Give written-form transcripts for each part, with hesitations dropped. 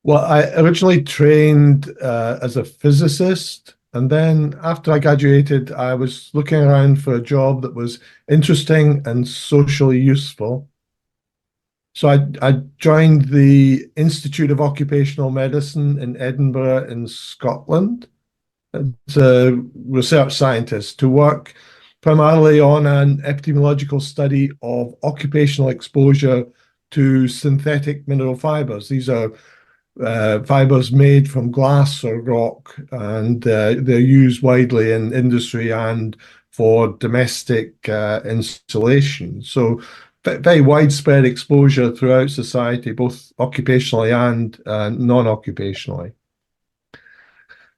Well, I originally trained as a physicist, and then after I graduated, I was looking around for a job that was interesting and socially useful. So I joined the Institute of Occupational Medicine in Edinburgh in Scotland as a research scientist to work primarily on an epidemiological study of occupational exposure to synthetic mineral fibers. These are fibers made from glass or rock, and they're used widely in industry and for domestic insulation. So very widespread exposure throughout society, both occupationally and non-occupationally.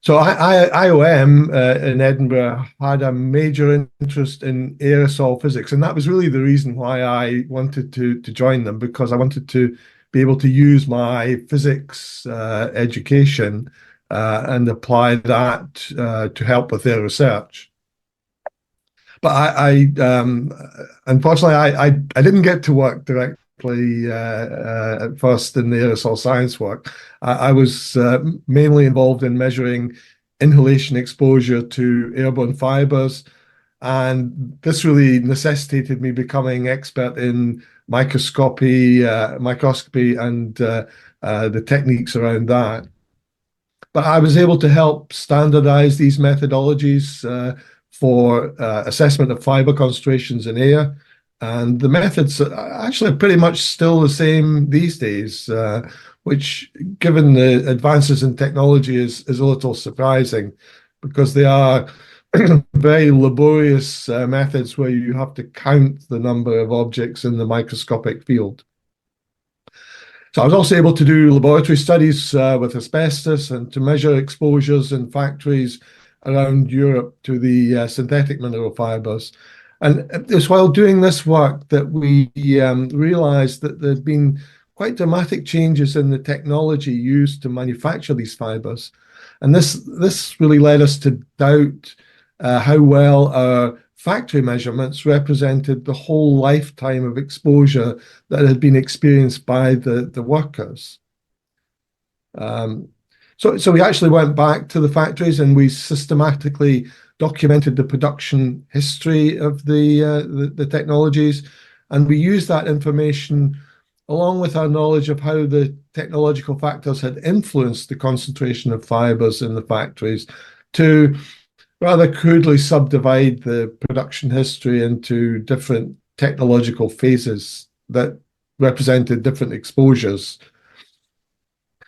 So IOM in Edinburgh had a major interest in aerosol physics, and that was really the reason why I wanted to join them, because I wanted to be able to use my physics education and apply that to help with their research. But unfortunately, I didn't get to work directly at first in the aerosol science work. I was mainly involved in measuring inhalation exposure to airborne fibers, and this really necessitated me becoming expert in microscopy, and the techniques around that. But I was able to help standardize these methodologies for assessment of fiber concentrations in air. And the methods are actually pretty much still the same these days, which, given the advances in technology, is a little surprising, because they are very laborious methods where you have to count the number of objects in the microscopic field. So I was also able to do laboratory studies with asbestos and to measure exposures in factories around Europe to the synthetic mineral fibers. And it was while doing this work that we realized that there'd been quite dramatic changes in the technology used to manufacture these fibers. And this really led us to doubt how well our factory measurements represented the whole lifetime of exposure that had been experienced by the workers. So we actually went back to the factories and we systematically documented the production history of the technologies, and we used that information along with our knowledge of how the technological factors had influenced the concentration of fibers in the factories to rather crudely subdivide the production history into different technological phases that represented different exposures.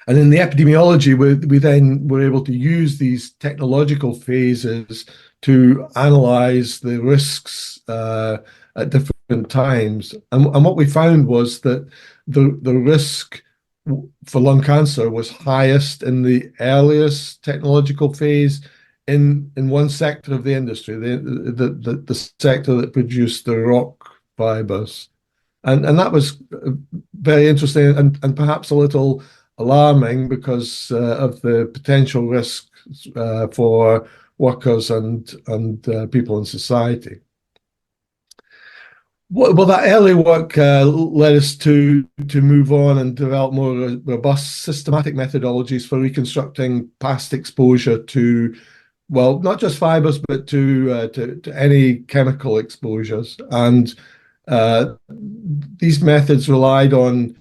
And in the epidemiology, we then were able to use these technological phases to analyze the risks at different times. And what we found was that the risk for lung cancer was highest in the earliest technological phase in one sector of the industry, the sector that produced the rock fibers. And that was very interesting and perhaps a little alarming because of the potential risks for workers and people in society. Well, that early work led us to move on and develop more robust systematic methodologies for reconstructing past exposure to, well, not just fibers, but to any chemical exposures. And these methods relied on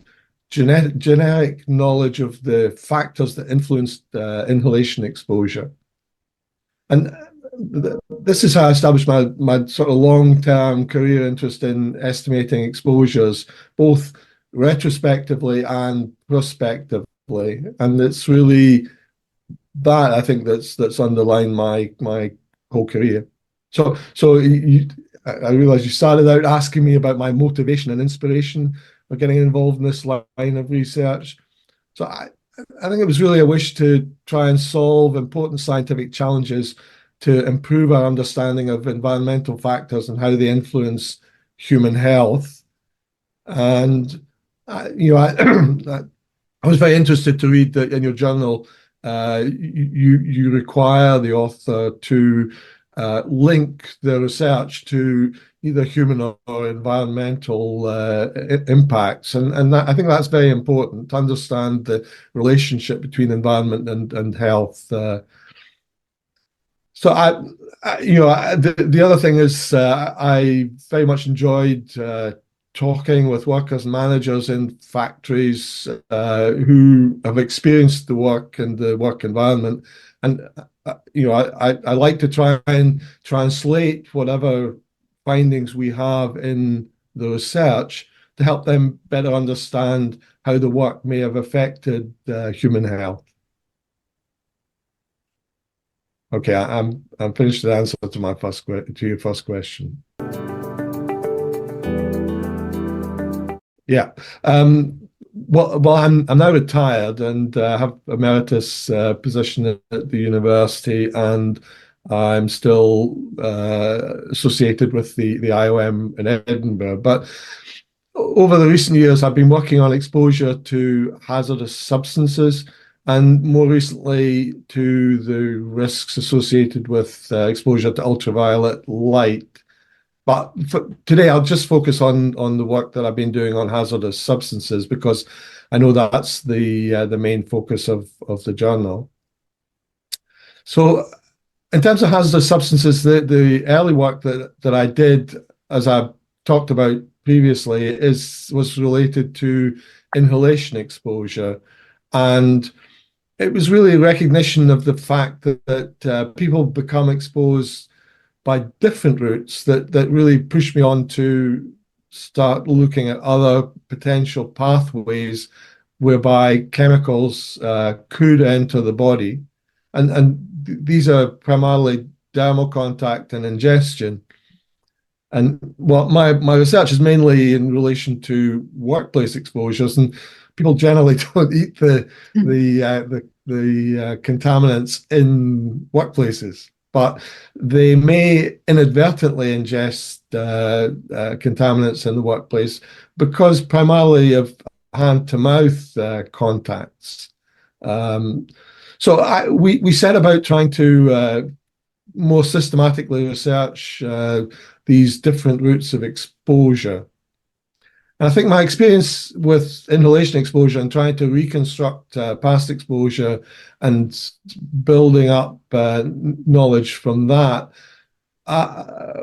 generic knowledge of the factors that influenced inhalation exposure. And this is how I established my sort of long-term career interest in estimating exposures, both retrospectively and prospectively. And it's really that, I think, that's underlined my whole career. So I realize you started out asking me about my motivation and inspiration for getting involved in this line of research. So I think it was really a wish to try and solve important scientific challenges to improve our understanding of environmental factors and how they influence human health. And I was very interested to read that in your journal, you require the author to link the research to either human or environmental impacts. And that, I think that's very important to understand the relationship between environment and health. So the other thing is I very much enjoyed talking with workers, managers in factories who have experienced the work and the work environment, and I like to try and translate whatever findings we have in the research to help them better understand how the work may have affected human health. Okay, I'm finished the answer to your first question. Yeah. Well, I'm now retired and have emeritus position at the university, and I'm still associated with the IOM in Edinburgh. But over the recent years, I've been working on exposure to hazardous substances, and more recently to the risks associated with exposure to ultraviolet light. But today, I'll just focus on the work that I've been doing on hazardous substances because I know that's the main focus of the journal. So, in terms of hazardous substances, the early work that I did, as I talked about previously, was related to inhalation exposure, and it was really recognition of the fact that people become exposed by different routes that really pushed me on to start looking at other potential pathways whereby chemicals could enter the body. And these are primarily dermal contact and ingestion. And well, my research is mainly in relation to workplace exposures, and people generally don't eat the contaminants in workplaces, but they may inadvertently ingest contaminants in the workplace because primarily of hand-to-mouth contacts. So we set about trying to more systematically research these different routes of exposure. And I think my experience with inhalation exposure and trying to reconstruct past exposure and building up knowledge from that,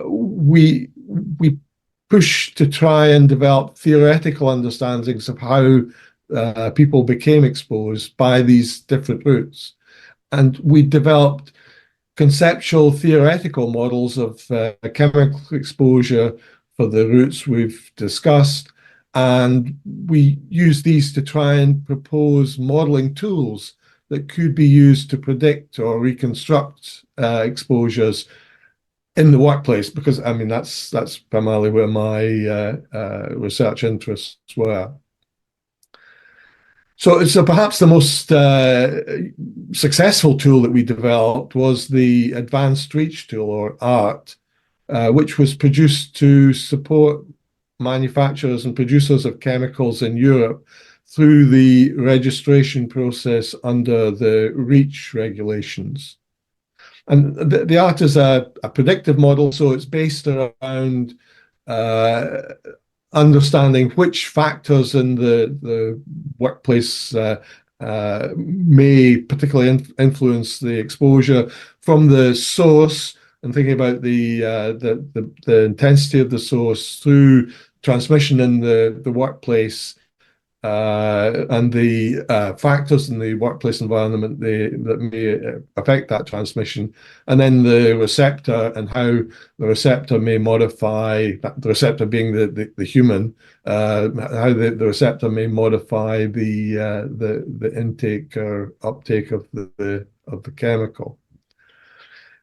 we push to try and develop theoretical understandings of how people became exposed by these different routes. And we developed conceptual theoretical models of chemical exposure for the routes we've discussed, and we use these to try and propose modeling tools that could be used to predict or reconstruct exposures in the workplace, because I mean that's primarily where my research interests were. So perhaps the most successful tool that we developed was the Advanced Reach tool, or ART, which was produced to support manufacturers and producers of chemicals in Europe through the registration process under the REACH regulations. And the ART is a predictive model, so it's based around understanding which factors in the workplace may particularly influence the exposure from the source, and thinking about the intensity of the source through transmission in the workplace and the factors in the workplace environment that may affect that transmission, and then the receptor and how the receptor may modify, the receptor being the human, how the receptor may modify the intake or uptake of the chemical.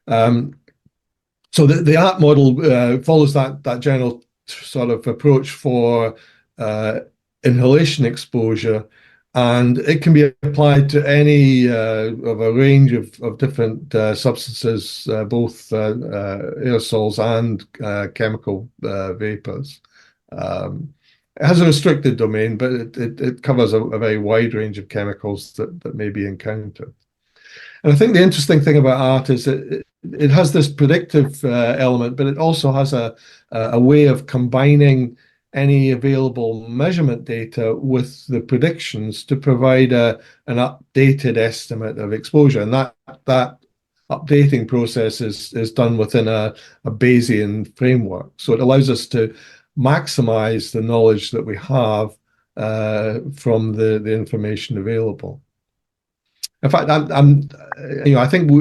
So the ART model follows that general sort of approach for inhalation exposure, and it can be applied to any of a range of different substances, both aerosols and chemical vapors. It has a restricted domain, but it covers a very wide range of chemicals that may be encountered. And I think the interesting thing about art is that it has this predictive element, but it also has a way of combining any available measurement data with the predictions to provide an updated estimate of exposure. And that updating process is done within a Bayesian framework. So it allows us to maximize the knowledge that we have from the information available. In fact, I think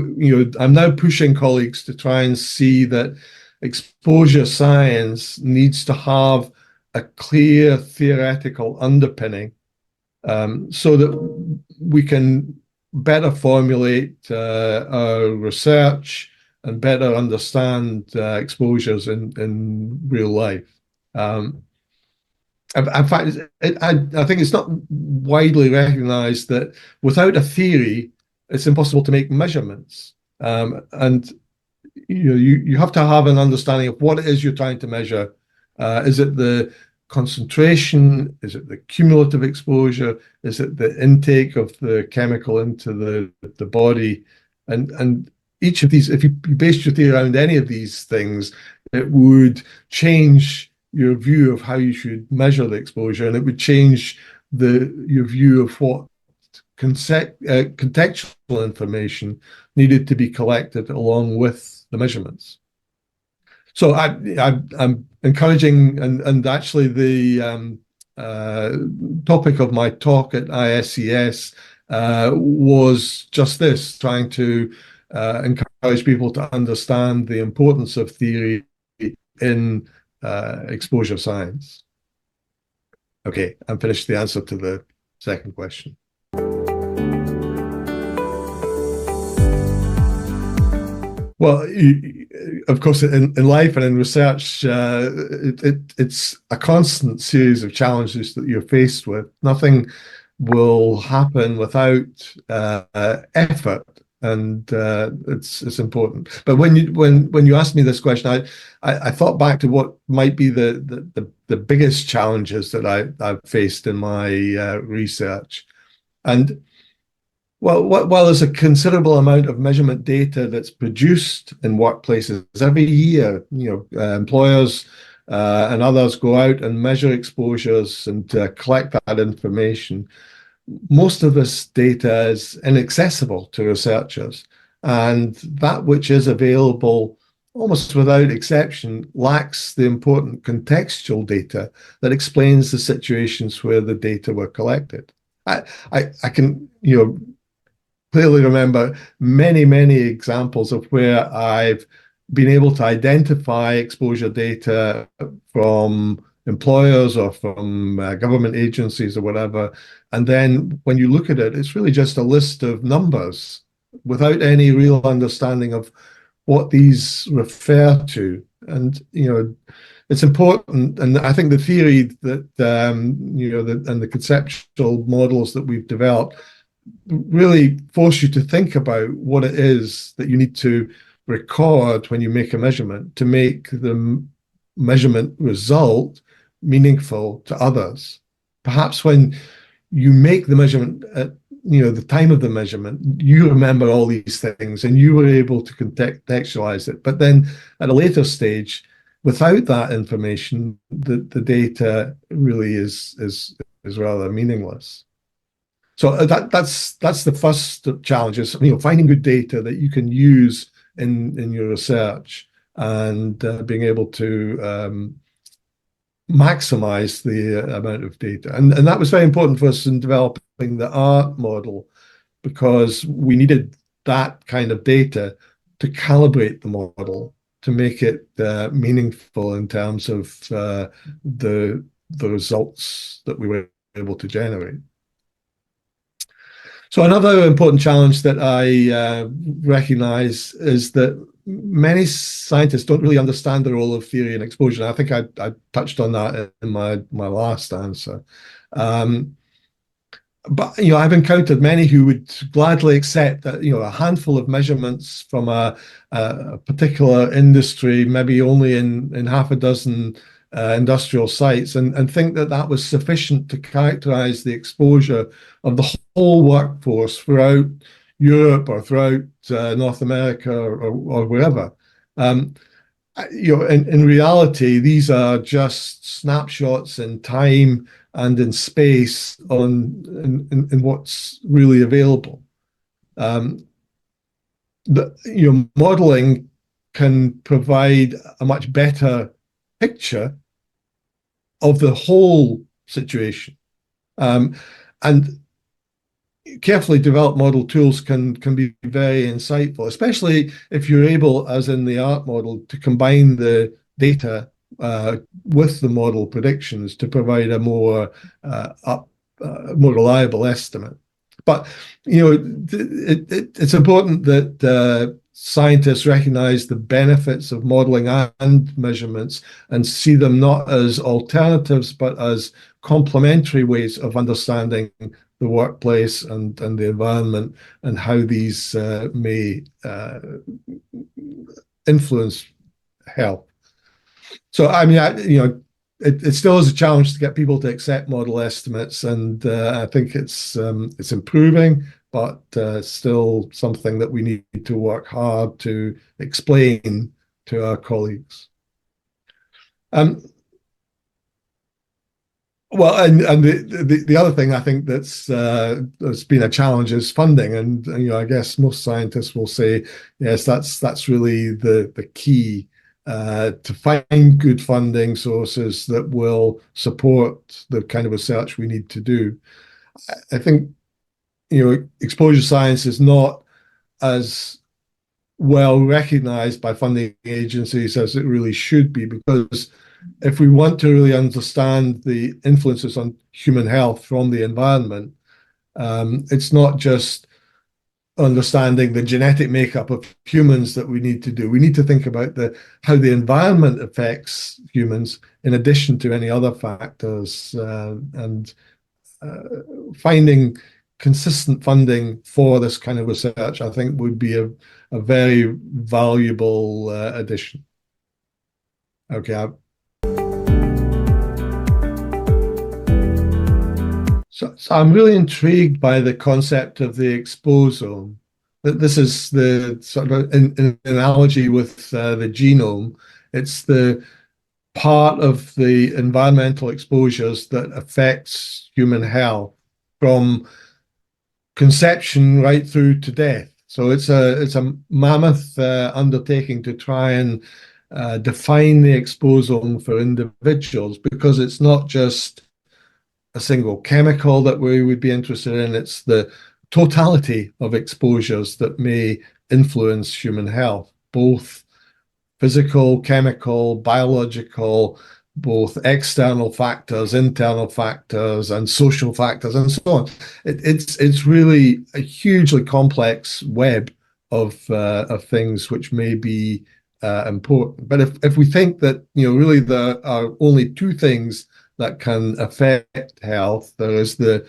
I'm now pushing colleagues to try and see that exposure science needs to have a clear theoretical underpinning, so that we can better formulate our research and better understand exposures in real life. In fact, I think it's not widely recognized that without a theory, it's impossible to make measurements. And you have to have an understanding of what it is you're trying to measure. Is it the concentration? Is it the cumulative exposure? Is it the intake of the chemical into the body? And each of these, if you based your theory around any of these things, it would change your view of how you should measure the exposure, and it would change your view of what contextual information needed to be collected along with the measurements. So I'm encouraging, and actually the topic of my talk at ISCS was just this, trying to encourage people to understand the importance of theory in exposure science. Okay, I'm finished the answer to the second question. Well, of course, in life and in research, it's a constant series of challenges that you're faced with. Nothing will happen without effort, and it's important. But when you asked me this question, I thought back to what might be the biggest challenges that I've faced in my research. And while there's a considerable amount of measurement data that's produced in workplaces every year, employers and others go out and measure exposures and collect that information. Most of this data is inaccessible to researchers, and that which is available, almost without exception, lacks the important contextual data that explains the situations where the data were collected. I can, clearly remember many examples of where I've been able to identify exposure data from employers or from government agencies or whatever. And then when you look at it, it's really just a list of numbers without any real understanding of what these refer to. And, it's important. And I think the theory that, and the conceptual models that we've developed really force you to think about what it is that you need to record when you make a measurement to make the measurement result meaningful to others. Perhaps when you make the measurement at the time of the measurement, you remember all these things and you were able to contextualize it. But then at a later stage, without that information, the data really is rather meaningless. So that's the first challenge, is finding good data that you can use in your research, and being able to maximize the amount of data. And that was very important for us in developing the art model, because we needed that kind of data to calibrate the model to make it meaningful in terms of the results that we were able to generate. So another important challenge that I recognize is that many scientists don't really understand the role of theory in exposure. I think I touched on that in my last answer. But I've encountered many who would gladly accept that a handful of measurements from a particular industry, maybe only in half a dozen industrial sites, and think that was sufficient to characterize the exposure of the whole workforce throughout Europe or throughout North America or wherever. In reality, these are just snapshots in time and in space in what's really available. Modeling can provide a much better picture of the whole situation. And carefully developed model tools can be very insightful, especially if you're able, as in the art model, to combine the data with the model predictions to provide a more reliable estimate. But it's important that scientists recognize the benefits of modeling and measurements and see them not as alternatives but as complementary ways of understanding the workplace and the environment and how these may influence health. So, I mean, it still is a challenge to get people to accept model estimates, and I think it's improving, but still something that we need to work hard to explain to our colleagues. Well, and the other thing I think that's been a challenge is funding, and I guess most scientists will say yes, that's really the key to find good funding sources that will support the kind of research we need to do. I think exposure science is not as well recognized by funding agencies as it really should be, because if we want to really understand the influences on human health from the environment, it's not just understanding the genetic makeup of humans that we need to do. We need to think about how the environment affects humans in addition to any other factors, and finding consistent funding for this kind of research, I think, would be a very valuable addition. Okay. So I'm really intrigued by the concept of the exposome. This is the sort of an analogy with the genome. It's the part of the environmental exposures that affects human health from conception right through to death. So it's a mammoth undertaking to try and define the exposome for individuals, because it's not just a single chemical that we would be interested in. It's the totality of exposures that may influence human health, both physical, chemical, biological, both external factors, internal factors, and social factors, and so on. It's really a hugely complex web of things which may be important. But if we think that really there are only two things that can affect health, there is the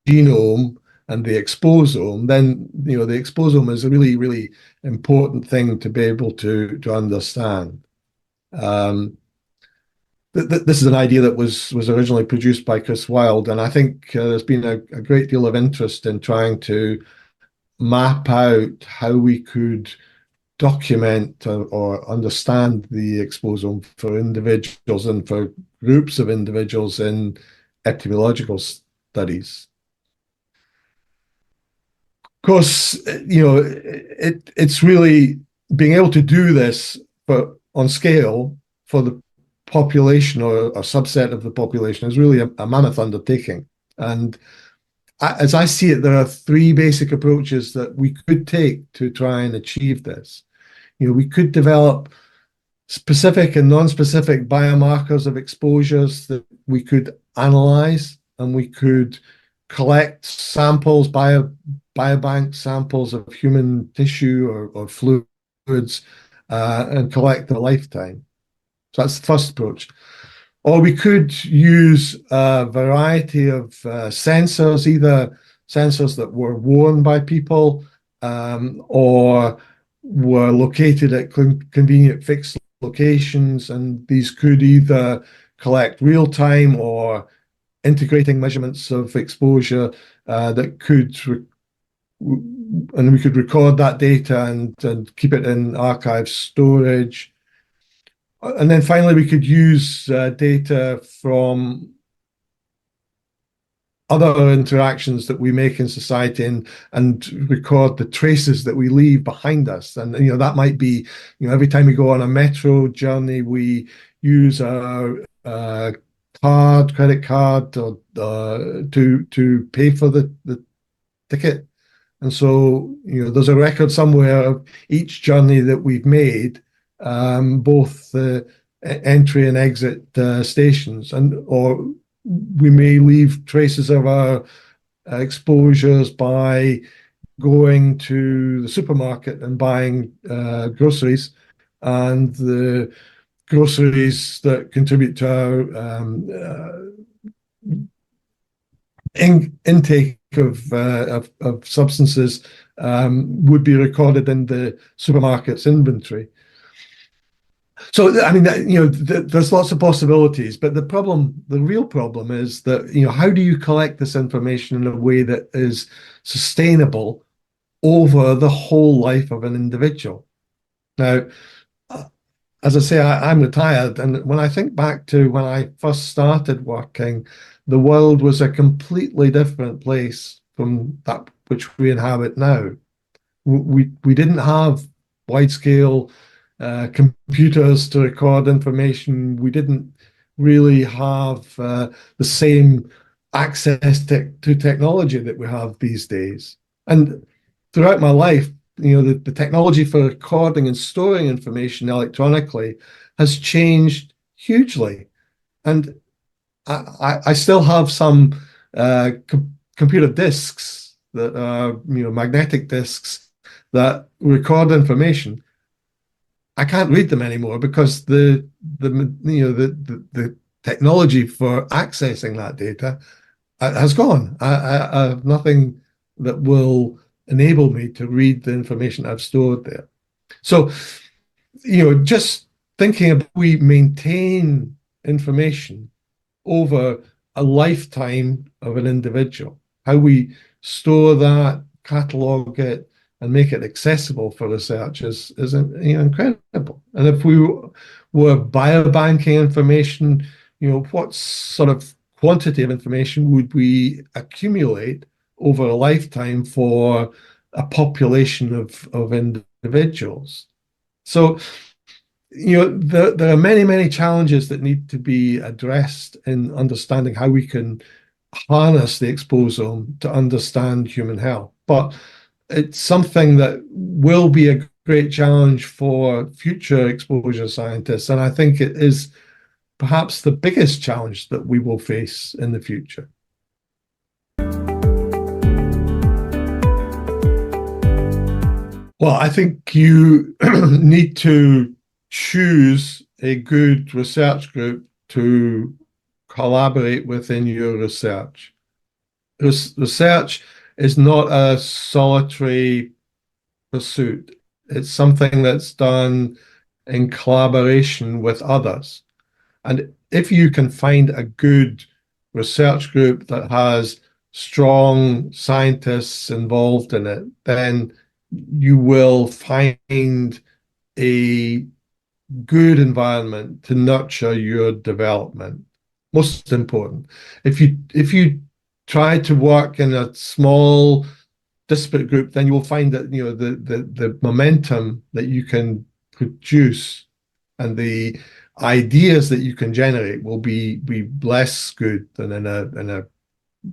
genome and the exposome, then the exposome is a really, really important thing to be able to understand. This is an idea that was originally produced by Chris Wilde, and I think there's been a great deal of interest in trying to map out how we could document or understand the exposome for individuals and for groups of individuals in epidemiological studies. Of course, it's really being able to do this on scale for the population or a subset of the population is really a mammoth undertaking. And as I see it, there are three basic approaches that we could take to try and achieve this. We could develop specific and non-specific biomarkers of exposures that we could analyze, and we could collect samples, biobank samples of human tissue or fluids, and collect a lifetime. So that's the first approach. Or we could use a variety of sensors, either sensors that were worn by people or were located at convenient fixed locations, and these could either collect real-time or integrating measurements of exposure that could and we could record that data and keep it in archive storage. And then finally, we could use data from other interactions that we make in society and record the traces that we leave behind us. And that might be, every time we go on a metro journey, we use our credit card, or to pay for the ticket. And so, there's a record somewhere of each journey that we've made, both the entry and exit stations, or we may leave traces of our exposures by going to the supermarket and buying groceries, and the groceries that contribute to our intake of substances would be recorded in the supermarket's inventory. So, I mean, there's lots of possibilities, but the real problem is that, how do you collect this information in a way that is sustainable over the whole life of an individual? Now, as I say, I'm retired, and when I think back to when I first started working, the world was a completely different place from that which we inhabit now. We didn't have wide-scale computers to record information. We didn't really have the same access to technology that we have these days. And throughout my life, the technology for recording and storing information electronically has changed hugely. And I still have some computer disks that are, magnetic disks that record information. I can't read them anymore because the technology for accessing that data has gone. I have nothing that will enable me to read the information I've stored there. So, just thinking about we maintain information over a lifetime of an individual, how we store that, catalog it, and make it accessible for research is incredible. And if we were biobanking information, what sort of quantity of information would we accumulate over a lifetime for a population of individuals? So, there are many, many challenges that need to be addressed in understanding how we can harness the exposome to understand human health. But it's something that will be a great challenge for future exposure scientists. And I think it is perhaps the biggest challenge that we will face in the future. Well, I think you need to choose a good research group to collaborate with in your research. Research is not a solitary pursuit. It's something that's done in collaboration with others. And if you can find a good research group that has strong scientists involved in it, then you will find a good environment to nurture your development. Most important. If you try to work in a small disparate group, then you will find that the momentum that you can produce and the ideas that you can generate will be less good than in a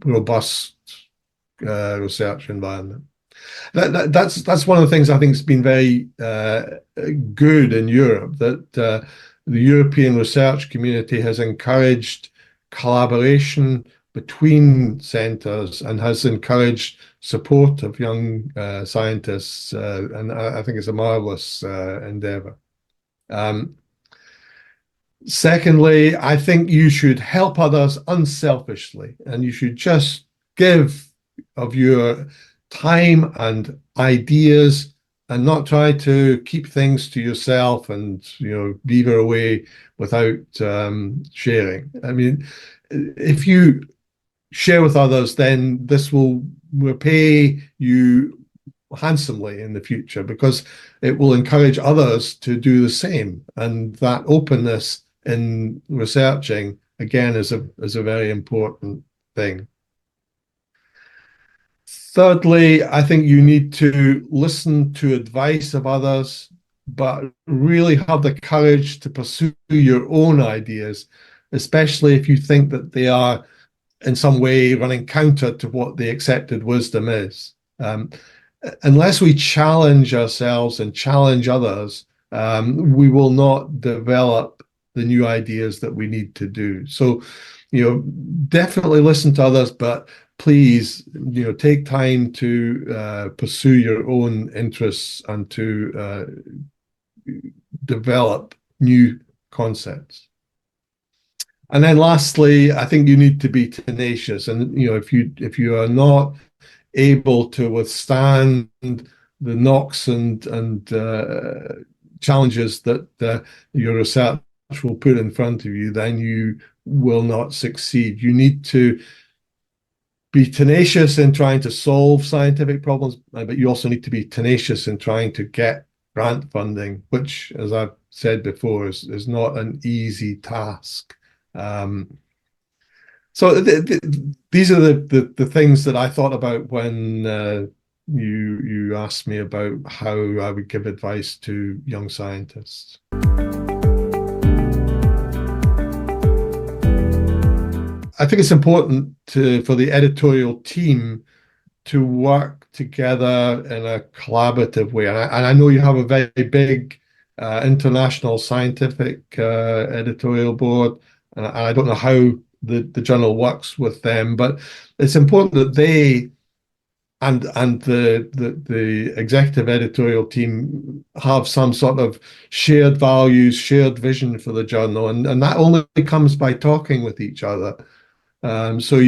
robust research environment. That's one of the things I think has been very good in Europe, that the European research community has encouraged collaboration between centres and has encouraged support of young scientists, and I think it's a marvellous endeavour. Secondly, I think you should help others unselfishly, and you should just give of your time and ideas and not try to keep things to yourself and beaver away without sharing. I mean, if you share with others, then this will repay you handsomely in the future because it will encourage others to do the same. And that openness in researching, again, is a very important thing. Thirdly, I think you need to listen to advice of others, but really have the courage to pursue your own ideas, especially if you think that they are in some way running counter to what the accepted wisdom is. Unless we challenge ourselves and challenge others, we will not develop the new ideas that we need to do. So, definitely listen to others, but please, take time to pursue your own interests and to develop new concepts. And then lastly, I think you need to be tenacious. And if you are not able to withstand the knocks and challenges that your research will put in front of you, then you will not succeed. You need to be tenacious in trying to solve scientific problems, but you also need to be tenacious in trying to get grant funding, which, as I've said before, is not an easy task. So these are the things that I thought about when you asked me about how I would give advice to young scientists. I think it's important for the editorial team to work together in a collaborative way. And I know you have a very big international scientific editorial board, and I don't know how the journal works with them, but it's important that they and the executive editorial team have some sort of shared values, shared vision for the journal, and that only comes by talking with each other. So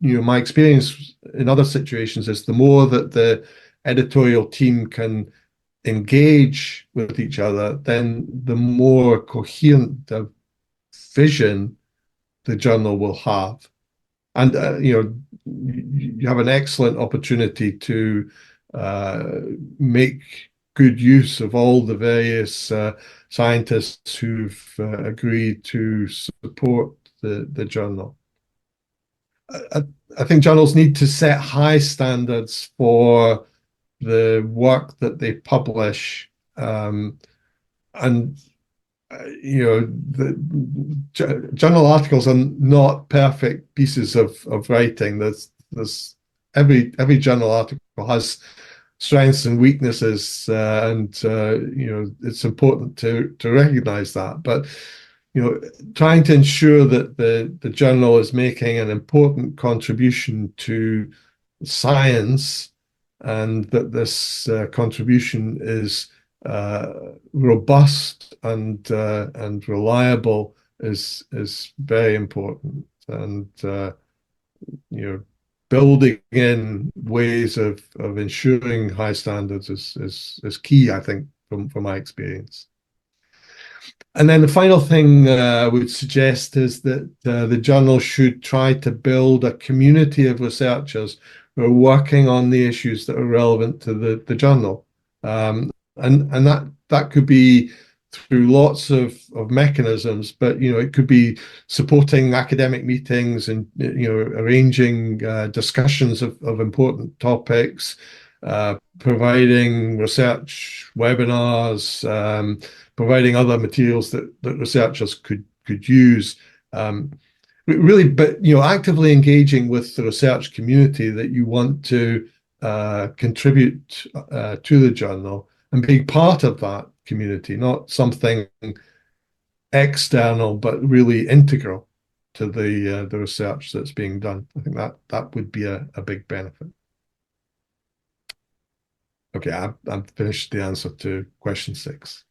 my experience in other situations is the more that the editorial team can engage with each other, then the more coherent the vision the journal will have. And you have an excellent opportunity to make good use of all the various scientists who've agreed to support the journal. I think journals need to set high standards for the work that they publish, and the journal articles are not perfect pieces of writing. There's every journal article has strengths and weaknesses, and it's important to recognize that. But trying to ensure that the journal is making an important contribution to science, and that this contribution is robust and reliable is very important. And building in ways of ensuring high standards is key, I think, from my experience. And then the final thing I would suggest is that the journal should try to build a community of researchers who are working on the issues that are relevant to the journal. And that could be through lots of mechanisms, but it could be supporting academic meetings and arranging discussions of important topics, providing research webinars, providing other materials that researchers could use. Really, but actively engaging with the research community that you want to contribute to the journal, and being part of that community, not something external, but really integral to the research that's being done. I think that would be a big benefit. Okay, I've finished the answer to question 6.